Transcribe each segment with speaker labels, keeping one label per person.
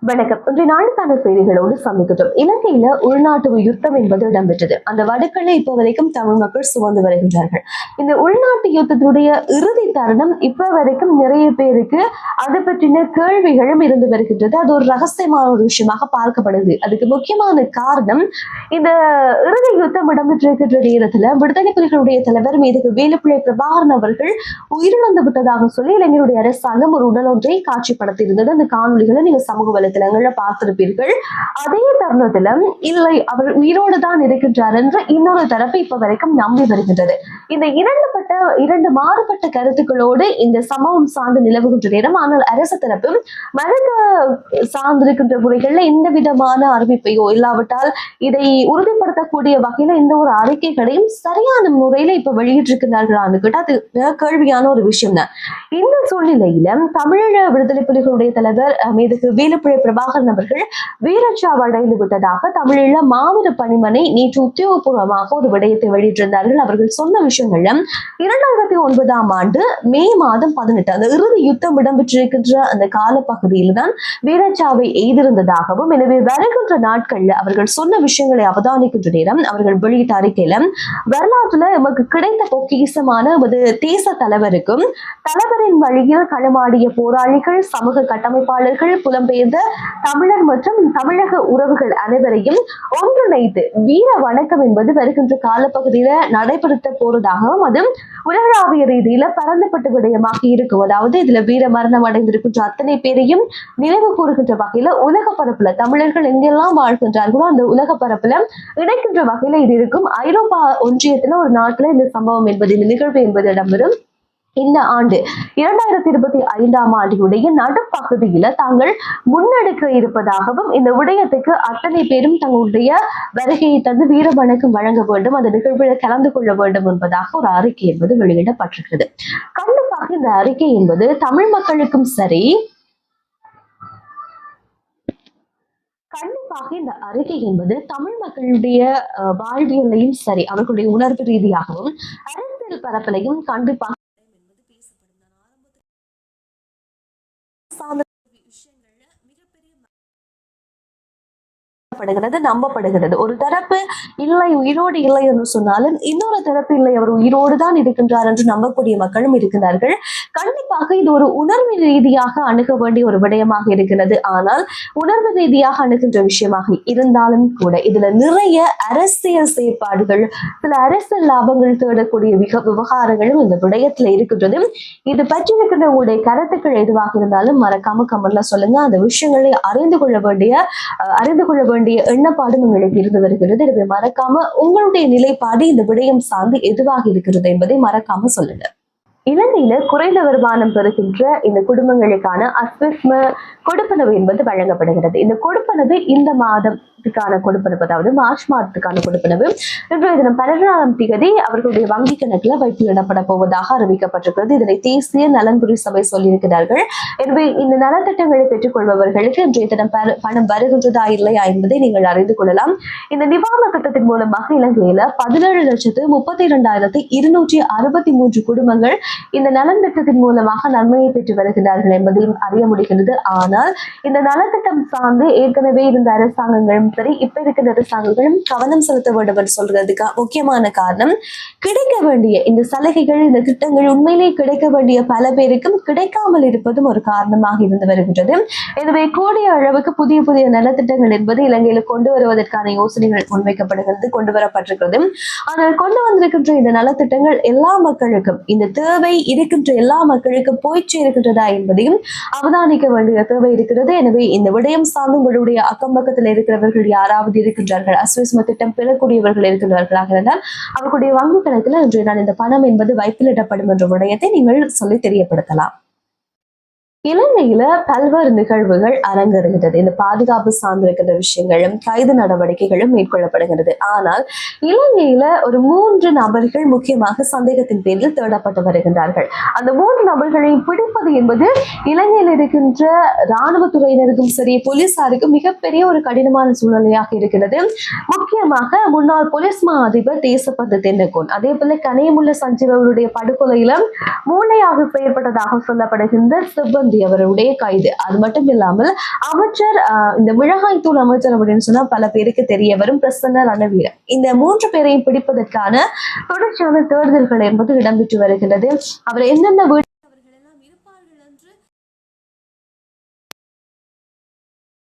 Speaker 1: வணக்கம். இன்றைய நாளுக்கான செய்திகளோடு சந்திக்கிறோம். இலங்கையில உள்நாட்டு யுத்தம் என்பது இடம்பெற்றது. அந்த வடுக்களை இப்ப வரைக்கும் தமிழ் மக்கள் சுமந்து வருகின்றார்கள். இந்த உள்நாட்டு யுத்தத்துடைய இறுதி தருணம் இப்ப வரைக்கும் நிறைய பேருக்கு அதை பற்றின கேள்விகளும் இருந்து வருகின்றது. அது ஒரு ரகசியமான ஒரு விஷயமாக பார்க்கப்படுது. அதுக்கு முக்கியமான காரணம், இந்த இறுதி யுத்தம் இடம்பெற்றிருக்கின்ற நேரத்துல விடுதலை புலிகளுடைய தலைவர் மீதுக்கு வேலுப்பிள்ளை பிரபாகரன் அவர்கள் உயிரிழந்து விட்டதாக சொல்லி இளைஞருடைய அரசாங்கம் ஒரு உடல் ஒன்றை காட்சிப்படுத்தியிருந்தது. அந்த காணொலிகளை நீங்க சமூக வலைத்தளங்கள்ல பார்த்திருப்பீர்கள். அதே தருணத்துல இல்லை அவர் உயிரோடு தான் இருக்கின்றார் என்ற இன்னொரு தரப்பு இப்ப வரைக்கும் நம்பி வருகின்றது. இந்த இரண்டு மாறுபட்ட கருத்துக்களோடு இந்த சம்பவம் சார்ந்து நிலவுகின்ற நேரம். ஆனால் அரசு தரப்பு மருக சார்ந்திருக்கின்ற முறைகள்ல எந்த விதமான அறிவிப்பையோ இல்லாவிட்டால் இதை உறுதிப்படுத்தக்கூடிய வகையில எந்த ஒரு அறிக்கைகளையும் சரியான முறையில இப்ப வெளியிட்டிருக்கிறார்களான்னு கேட்டா அது கேள்வியான ஒரு விஷயம் தான். இந்த சூழ்நிலையில தமிழீழ விடுதலை புலிகளுடைய தலைவர் மீதுக்கு வேலுப்பிள்ளை பிரபாகரன் அவர்கள் வீரச்சாவு அடைந்து விட்டதாக தமிழீழ மாவீர பணிமனை நேற்று உத்தியோகபூர்வமாக ஒரு விடயத்தை வெளியிட்டிருந்தார்கள். அவர்கள் சொன்ன விஷயங்கள்ல 2009 ஆண்டு மே மாதம் 18 அந்த இறுதி யுத்தம் இடம்பெற்றிருக்கின்ற அந்த காலப்பகுதியில் தான் வீரச்சாவை எய்திருந்ததாகவும், எனவே வருகின்ற நாட்கள்ல அவர்கள் சொன்ன விஷயங்களை அவதானிக்கின்ற நேரம் அவர்கள் வெளியிட்ட அறிக்கையில வரலாற்றுல எமக்கு கிடைத்த பொக்கிசமான தேச தலைவருக்கும் தலைவரின் வழியில் களமாடிய போராளிகள், சமூக கட்டமைப்பாளர்கள், புலம்பெயர்ந்த தமிழர் மற்றும் தமிழக உறவுகள் அனைவரையும் ஒன்றிணைத்து வீர வணக்கம் என்பது வருகின்ற காலப்பகுதியில நடைபெறுத்த போறதாகவும், அது உலகளாவிய ரீதியில பரந்தப்பட்ட விடயமாக இருக்கும். அதாவது இதுல வீர மரணம் அடைந்திருக்கின்ற அத்தனை பேரையும் நினைவு கூறுகின்ற வகையில உலக பரப்புல தமிழர்கள் எங்கெல்லாம் வாழ்கின்றார்களோ அந்த உலக பரப்புல இணைக்கின்ற வகையில இது இருக்கும். ஐரோப்பா ஒன்றியத்துல ஒரு நாட்டுல இந்த சம்பவம் என்பது, இந்த நிகழ்வு என்பது இடம்பெறும். இந்த ஆண்டு 2025 ஆண்டினுடைய நடுப்பகுதியில தாங்கள் முன்னெடுக்க இருப்பதாகவும், இந்த விடயத்துக்கு அத்தனை பேரும் தங்களுடைய வருகையை தந்து வீர வணக்கம் வழங்க வேண்டும், அந்த நிகழ்வில் கலந்து கொள்ள வேண்டும் என்பதாக ஒரு அறிக்கை என்பது வெளியிடப்பட்டிருக்கிறது. கண்டிப்பாக இந்த அறிக்கை என்பது தமிழ் மக்களுக்கும் சரி, கண்டிப்பாக இந்த அறிக்கை என்பது தமிழ் மக்களுடைய வாழ்வியலையும் சரி, அவர்களுடைய உணர்வு ரீதியாகவும் அரசியல் பரப்பிலையும் கண்டிப்பாக நம்பப்படுகிறது. ஒரு தரப்பு இல்லை உயிரோடு இல்லை என்று சொன்னாலும் இன்னொரு தரப்பு இல்லை அவர் உயிரோடு தான் இருக்கின்றார் என்று நம்பக்கூடிய மக்களும் இருக்கிறார்கள். கண்டிப்பாக இது ஒரு உணர்வு ரீதியாக அணுக வேண்டிய ஒரு விடயமாக இருக்கிறது. ஆனால் உணர்வு ரீதியாக அணுகின்ற விஷயமாக இருந்தாலும் கூட இதுல நிறைய அரசியல் செயற்பாடுகள், சில அரசியல் லாபங்கள் தேடக்கூடிய விவகாரங்களும் இந்த விடயத்துல இருக்கின்றது. இது பற்றி இருக்கின்ற உங்களுடைய கருத்துக்கள் எதுவாக இருந்தாலும் மறக்காம கமெண்ட்ல சொல்லுங்க. அந்த விஷயங்களை அறிந்து கொள்ள வேண்டிய எண்ணப்பாடும் உங்களுக்கு இருந்து வருகிறது. எனவே மறக்காம உங்களுடைய நிலைப்பாடு இந்த விடயம் சார்ந்து எதுவாக இருக்கிறது என்பதை மறக்காம சொல்லுங்க. இலங்கையில குறைந்த வருமானம் பெறுகின்ற இந்த குடும்பங்களுக்கான அஸ்விஸ்ம கொடுப்பனவு என்பது வழங்கப்படுகிறது. இந்த கொடுப்பனவு இந்த மாதத்துக்கான கொடுப்பனவு, அதாவது மார்ச் மாதத்துக்கான கொடுப்பனவு இன்றைய தினம் 12ஆம் தேதி அவர்களுடைய வங்கி கணக்குல வைப்பிலிடப்பட போவதாக அறிவிக்கப்பட்டிருக்கிறது. இதனை தேசிய நலன்புரி சபை சொல்லியிருக்கிறார்கள். எனவே இந்த நலத்திட்டங்களை பெற்றுக் கொள்பவர்களுக்கு இன்றைய தினம் பணம் வருகின்றதா இல்லையா என்பதை நீங்கள் அறிந்து கொள்ளலாம். இந்த நிவாரண திட்டத்தின் மூலமாக இலங்கையில 17,32,263 குடும்பங்கள் இந்த நலன் திட்டத்தின் மூலமாக நன்மையை பெற்று வருகிறார்கள் என்பதையும் அறிய முடிகிறது. ஆனால் இந்த நலத்திட்டம் சார்ந்து ஏற்கனவே இருந்த அரசாங்கங்களும் சரி, இப்ப இருக்கிற அரசாங்கங்களும் கவனம் செலுத்த வேண்டும் என்று சொல்றதுக்கு முக்கியமான காரணம், கிடைக்க வேண்டிய இந்த சலுகைகள், இந்த திட்டங்கள் உண்மையிலே கிடைக்க வேண்டிய பல பேருக்கும் கிடைக்காமல் இருப்பதும் ஒரு காரணமாக இருந்து வருகின்றது. எனவே கூடிய அளவுக்கு புதிய நலத்திட்டங்கள் என்பது இலங்கையில கொண்டு வருவதற்கான யோசனைகள் முன்வைக்கப்படுகிறது, கொண்டு வரப்பட்டிருக்கிறது. ஆனால் கொண்டு வந்திருக்கின்ற இந்த நலத்திட்டங்கள் எல்லா மக்களுக்கும், இந்த தேவை இருக்கின்ற எல்லா மக்களுக்கும் போய் சேர்க்கின்றதா என்பதையும் அவதானிக்க வேண்டிய தேவை இருக்கிறது. எனவே இந்த விடயம் சார்ந்து உங்களுடைய அக்கம் பக்கத்தில் இருக்கிறவர்கள் யாராவது இருக்கின்றார்கள், அஸ்விஸ்ம திட்டம் பெறக்கூடியவர்கள் இருக்கின்றார்களாக இருந்தால் அவர்களுடைய வங்கி கணக்கில் இன்றைய நாள் இந்த பணம் என்பது வைப்பிலிடப்படும் என்ற விடயத்தை நீங்கள் சொல்லி தெரியப்படுத்தலாம். இலங்கையில பல்வேறு நிகழ்வுகள் அரங்கேறுகிறது. இந்த பாதுகாப்பு சார்ந்திருக்கின்ற விஷயங்களும் கைது நடவடிக்கைகளும் மேற்கொள்ளப்படுகிறது. ஆனால் இலங்கையில ஒரு 3 நபர்கள் முக்கியமாக சந்தேகத்தின் பேரில் தேடப்பட்டு வருகின்றார்கள். அந்த 3 நபர்களையும் பிடிப்பது என்பது இலங்கையில் இருக்கின்ற இராணுவத்துறையினருக்கும் சரி, போலீசாருக்கும் மிகப்பெரிய ஒரு கடினமான சூழ்நிலையாக இருக்கிறது. முக்கியமாக முன்னாள் போலீஸ் மா அதிபர் தேசபந்து தென்னகோன், அதே போல கனியமுல்ல சஞ்சீவ அவருடைய படுகொலையில மூளையாக செயற்பட்டதாக சொல்லப்படுகின்ற சிவன் சுகந்தி அவருடைய கைது. அது மட்டும் இல்லாமல் அமைச்சர் இந்த மிளகாய் தூள் அமைச்சர் அப்படின்னு சொன்னா பல பேருக்கு தெரிய வரும் பிரசன்ன ரணவீரன். இந்த 3 பேரையும் பிடிப்பதற்கான தொடர்ச்சியான தேடுதல்கள் என்பது இடம்பெற்று வருகிறது. அவர் என்னென்ன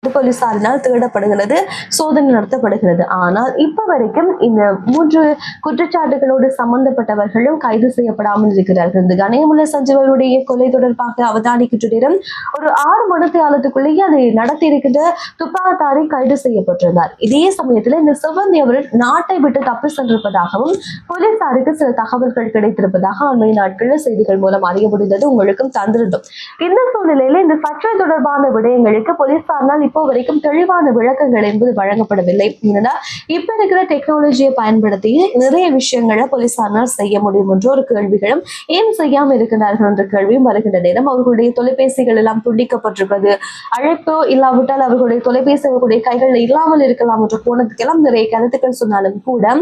Speaker 1: போலீசாரினால் தேடப்படுகிறது, சோதனை நடத்தப்படுகிறது. ஆனால் இப்ப வரைக்கும் இந்த 3 குற்றச்சாட்டுகளோடு சம்பந்தப்பட்டவர்களும் கைது செய்யப்படாமல் இருக்கிறார்கள். இந்த கணேமுல்ல சஞ்சீவனுடைய கொலை தொடர்பாக அவதானிக்கின்ற நேரம் ஒரு 6 மணித்தியாலத்துக்குள்ளேயே அதை நடத்தி இருக்கின்ற துப்பாக்கிதாரி கைது செய்யப்பட்டிருந்தார். இதே சமயத்துல இந்த சிவந்தி அவர் நாட்டை விட்டு தப்பி சென்றிருப்பதாகவும் போலீசாருக்கு சில தகவல்கள் கிடைத்திருப்பதாக அண்மை நாட்களில் செய்திகள் மூலம் அறிய முடிந்தது, உங்களுக்கும் தந்திருந்தோம். இந்த சூழ்நிலையில இந்த சர்ச்சை தொடர்பான விடயங்களுக்கு போலீசாரினால் இப்போ வரைக்கும் தெளிவான விளக்கங்கள் என்பது வழங்கப்படவில்லை. ஏன்னா இப்ப இருக்கிற டெக்னாலஜியை பயன்படுத்தி நிறைய விஷயங்களை போலீசாரினால் செய்ய முடியும் என்ற ஒரு கேள்விகளும், ஏன் செய்யாம இருக்கிறார்கள் என்ற கேள்வியும் வருகின்ற நேரம் அவர்களுடைய தொலைபேசிகள் எல்லாம் துண்டிக்கப்பட்டிருப்பது, அழைப்போ இல்லாவிட்டால் அவர்களுடைய தொலைபேசிகளுடைய கைகள் இல்லாமல் இருக்கலாம் என்ற கோணத்துக்கெல்லாம் நிறைய கருத்துக்கள் சொன்னாலும் கூட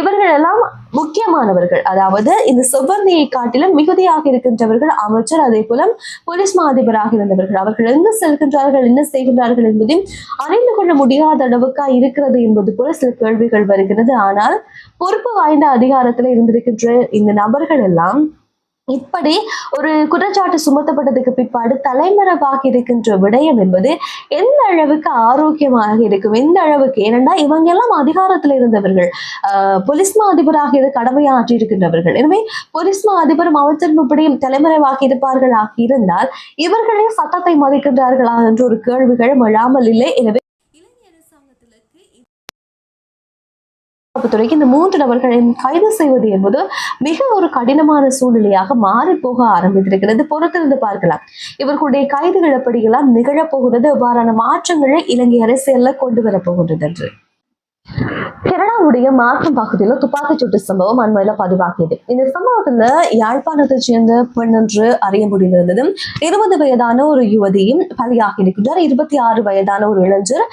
Speaker 1: இவர்கள் எல்லாம் முக்கியமானவர்கள். அதாவது இந்த சிவந்தியை காட்டிலும் மிகுதியாக இருக்கின்றவர்கள் அமைச்சர், அதே போல போலீஸ் மா அதிபராக இருந்தவர்கள். அவர்கள் எங்கு செல்கின்றார்கள், என்ன செய்கின்றார்கள் என்பதையும் அறிந்து கொள்ள முடியாத அளவுக்கா இருக்கிறது என்பது போல சில கேள்விகள் வருகிறது. ஆனால் பொறுப்பு வாய்ந்த அதிகாரத்துல இருந்திருக்கின்ற இந்த நபர்கள் எல்லாம் இப்படி ஒரு குற்றச்சாட்டு சுமத்தப்பட்டதுக்கு பிற்பாடு தலைமறைவாக இருக்கின்ற விடயம் என்பது எந்த அளவுக்கு ஆரோக்கியமாக இருக்கும், எந்த அளவுக்கு, ஏனென்றா இவங்க எல்லாம் அதிகாரத்துல இருந்தவர்கள், போலீஸ் மா அதிபராக கடமையாற்றி இருக்கின்றவர்கள். எனவே போலீஸ் மா அதிபரும் அமைச்சரும் இப்படி தலைமறைவாக இருப்பார்களாக இருந்தால் இவர்களே சட்டத்தை மதிக்கின்றார்களா என்ற ஒரு கேள்விகளும் எழாமல் இல்லை. எனவே துறைக்கு இந்த 3 நபர்களையும் கைது செய்வது என்பது மிக ஒரு கடினமான சூழ்நிலையாக மாறி போக ஆரம்பித்திருக்கிறது. பொறுத்திருந்து பார்க்கலாம் இவர்களுடைய கைதுகள் எப்படியெல்லாம் நிகழப்போகிறது, எவ்வாறான மாற்றங்களை இலங்கை அரசியல்ல கொண்டு வரப்போகின்றது என்று. கனடாவுடைய மாற்றம் பகுதியில துப்பாக்கிச்சூட்டு சம்பவம் அண்மையில பதிவாகியது. இந்த சம்பவத்துல யாழ்ப்பாணத்தை சேர்ந்த பெண் என்று அறிய முடிந்திருந்தது. 20 வயதான ஒரு யுவதியும் பலியாகி இருக்கின்றார். 26 வயதான ஒரு இளைஞர்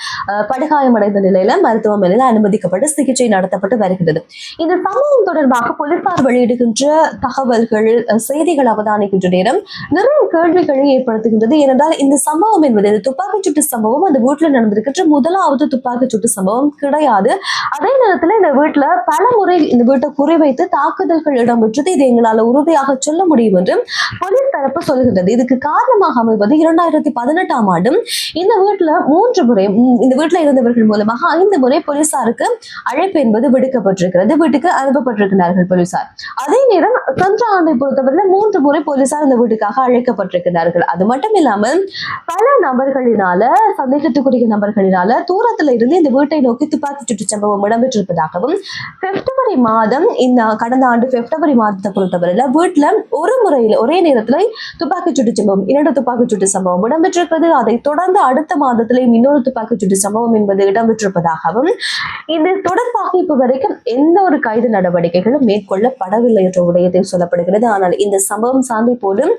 Speaker 1: படுகாயமடைந்த நிலையில மருத்துவமனையில் அனுமதிக்கப்பட்டு சிகிச்சை நடத்தப்பட்டு வருகிறது. இந்த சம்பவம் தொடர்பாக போலீசார் வெளியிடுகின்ற தகவல்கள், செய்திகள் அவதானிக்கின்ற நேரம் நிறைய கேள்விகளை ஏற்படுத்துகின்றது. ஏனென்றால் இந்த சம்பவம் என்பது, இந்த துப்பாக்கிச்சூட்டு சம்பவம் அந்த வீட்டுல நடந்திருக்கின்ற முதலாவது துப்பாக்கிச்சூட்டு சம்பவம் கிடையாது. அதே நேரத்துல இந்த வீட்டுல பல முறை இந்த வீட்டை குறிவைத்து தாக்குதல்கள் இடம்பெற்றது, இது எங்களால் உறுதியாக சொல்ல முடியும் என்று போலீஸ் தரப்பு சொல்கிறது. இதுக்கு காரணமாக அமைவது 2018ஆம் ஆண்டு இந்த வீட்டுல 3 முறை, இந்த வீட்டுல இருந்தவர்கள் மூலமாக 5 முறை போலீசாருக்கு அழைப்பு என்பது விடுக்கப்பட்டிருக்கிறது, வீட்டுக்கு அனுப்பப்பட்டிருக்கிறார்கள் போலீசார். அதே நேரம் சென்ற ஆண்டை பொறுத்தவரை 3 முறை போலீசார் இந்த வீட்டுக்காக அழைக்கப்பட்டிருக்கிறார்கள். அது மட்டும் இல்லாமல் பல நபர்களினால, சந்தேகத்துக்குரிய நபர்களினால தூரத்துல இருந்து இந்த வீட்டை நோக்கி துப்பாக்கி சம்பவம் இடம்பெற்றிருப்பதாகவும், பிப்ரவரி மாதம், இந்த கடந்த ஆண்டு பிப்ரவரி மாதத்தை பொறுத்தவரையில வீட்டுல ஒரு முறையில் ஒரே நேரத்துல துப்பாக்கிச்சூட்டு சம்பவம், 2 துப்பாக்கிச்சூட்டு சம்பவம் இடம்பெற்றிருப்பது. அதை தொடர்ந்து அடுத்த மாதத்திலே இன்னொரு துப்பாக்கிச்சூட்டு சம்பவம் என்பது இடம்பெற்றிருப்பதாகவும், இது தொடர்பாக இப்ப வரைக்கும் எந்த ஒரு கைது நடவடிக்கைகளும் மேற்கொள்ளப்படவில்லை என்ற விடயத்தை சொல்லப்படுகிறது. ஆனால் இந்த சம்பவம் சார்ந்த போலும்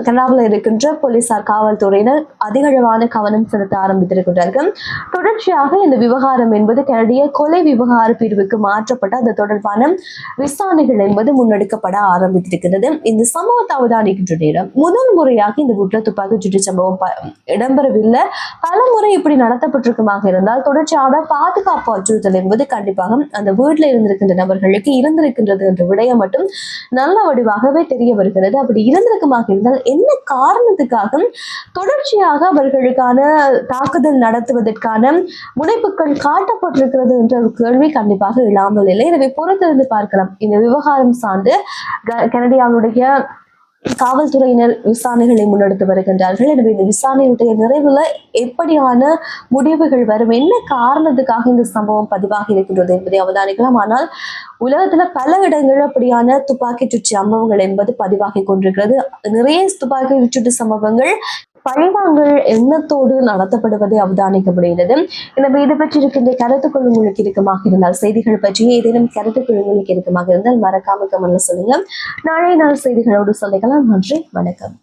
Speaker 1: கனடாவில் இருக்கின்ற போலீசார், காவல்துறையினர் அதிகளவான கவனம் செலுத்த ஆரம்பித்திருக்கிறார்கள். தொடர்ச்சியாக இந்த விவகாரம் என்பது கனடிய கொலை விவகார பிரிவுக்கு மாற்றப்பட்ட அது தொடர்பான விசாரணைகள் என்பது முன்னெடுக்கப்பட ஆரம்பித்திருக்கிறது. இந்த சம்பவத்தை அவதானிக்கின்ற நேரம் முதல் முறையாக இந்த வீட்டில் துப்பாக்கிச்சூட்டு சம்பவம் இடம்பெறவில்லை, பல முறை இப்படி நடத்தப்பட்டிருக்குமாக இருந்தால் தொடர்ச்சியாக பாதுகாப்பு அச்சுறுத்தல் என்பது கண்டிப்பாக அந்த வீட்டில் இருந்திருக்கின்ற நபர்களுக்கு இருந்திருக்கின்றது என்ற விடயம் மட்டும் நல்ல வடிவாகவே தெரிய வருகிறது. அப்படி இருந்திருக்குமா இருந்தால் என்ன காரணத்துக்காக தொடர்ச்சியாக அவர்களுக்கான தாக்குதல் நடத்துவதற்கான முனைப்புகள் காட்டப்பட்டிருக்கிறது என்ற ஒரு கேள்வி கண்டிப்பாக இல்லாமல் இல்லை. எனவே பொறுத்திருந்து பார்க்கலாம். இந்த விவகாரம் சார்ந்து கனடியாவுடைய காவல்துறையினர் விசாரணைகளை முன்னெடுத்து வருகின்றார்கள். எனவே இந்த விசாரணையுடைய நிறைவுல எப்படியான முடிவுகள் வரும், என்ன காரணத்துக்காக இந்த சம்பவம் பதிவாக இருக்கின்றது என்பதை அவதானிக்கலாம். ஆனால் உலகத்துல பல இடங்கள் அப்படியான துப்பாக்கிச்சூட்டு சம்பவங்கள் என்பது பதிவாகி கொண்டிருக்கிறது. நிறைய துப்பாக்கிச்சூட்டு சம்பவங்கள் பழிவாங்கல் எண்ணத்தோடு நடத்தப்படுவதை அவதானிக்கப்படுகிறது. எனவே இதை பற்றி இருக்கின்ற கருத்துக்கள் உங்களுக்கு இருக்குமாக இருந்தால், செய்திகள் பற்றி ஏதேனும் கருத்துக்கள் உங்களுக்கு இருக்குமாக இருந்தால் மறக்காம கமெண்ட்ல சொல்லுங்க. நாளை நாள் செய்திகளோடு சொல்லிக்கலாம். நன்றி, வணக்கம்.